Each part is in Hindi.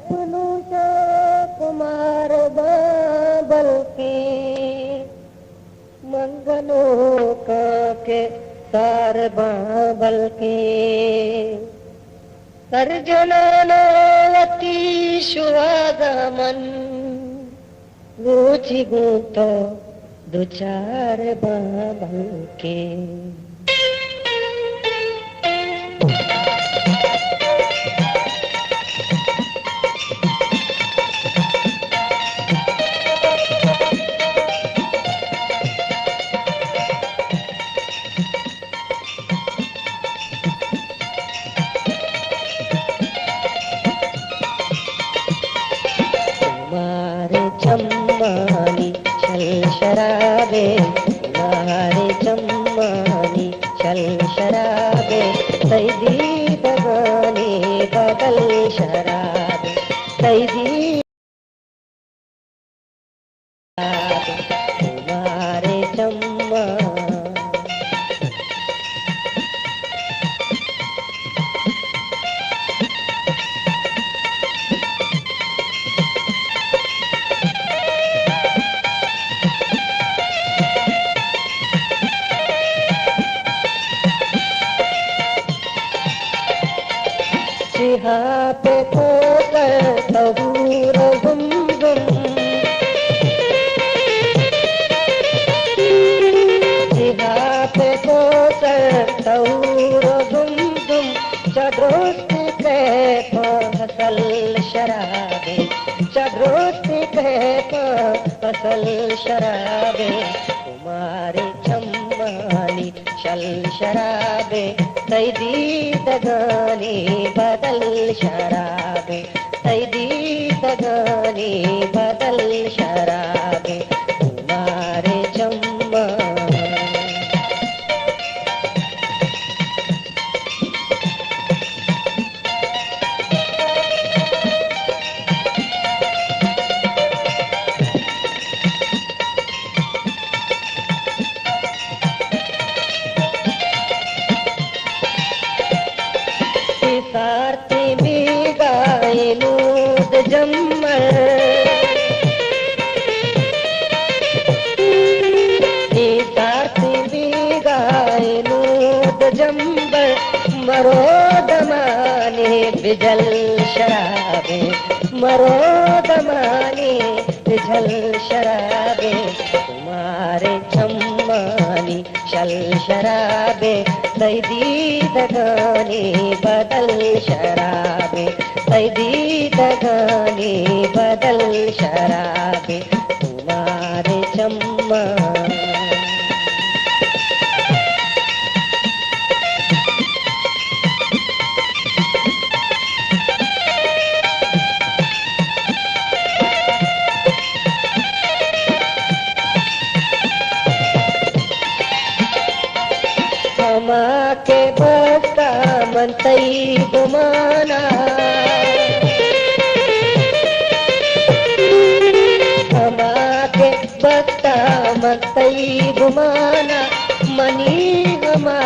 पुनूचा कुमार बाबल के मंगलों के सार बाबल के सर्जनावती शुआगमन रुचि गुतो दुचार बाबल के चम्मानी छल शराबे नारे चम्मानी छल शराबे सैदी बगाने बगल शराबे सैदी तुम्हारे चम्मा जिहा पे खोकर तहूर गुम जिहा पे खोकर तहूर गुम चद्रोस्त के फसल शराबे चद्रोस्त के फसल शराबे तुम्हारे चम्मानी चल शराबे सैदी दगानी बदल शराबे सैदी दगानी बदल शराबे तुम्हारे चम्मा सारती भी गाय लूद जम्मर सारती भी गाय लूद जम्बर मरो दमाने बिजल शराबे मरो दमाने बिजल शराबे तुम्हारे चम्मानी चल शराबे सैदी दगानी बदल शराबे सैदी दगानी बदल शराबे तुम्हारे चम्मा हमा के बस्ता मनतई गुमाना हमा के बस्ता मनतई गुमाना मनी हमा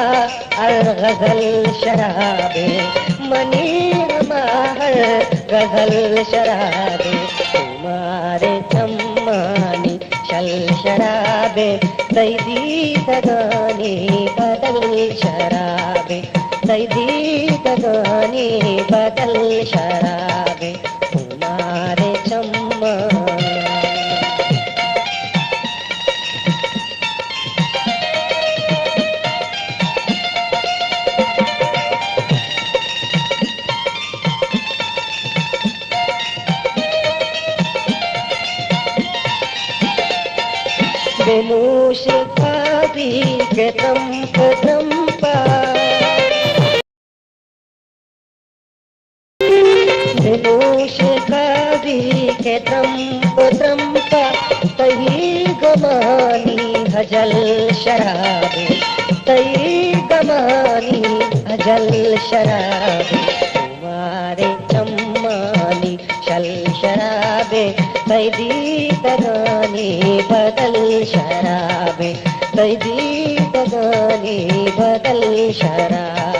हर गजल शराबे मनी हमा हर गजल शराबे तुम्हारे चम्मानी चल शराबे सैदी दगानी बदल शराबे सैदी दगानी बदल शराबे तुम्हारे चम्मा बेनूश खादी के तंपा बेनूश खादी के तंपा तही गमानी हजल शराबे तही गमानी हजल शराबे तुम्हारे चम्मानी चल शराबे सैदी दगानी बदल शराबे सैदी दगानी बदल शराबे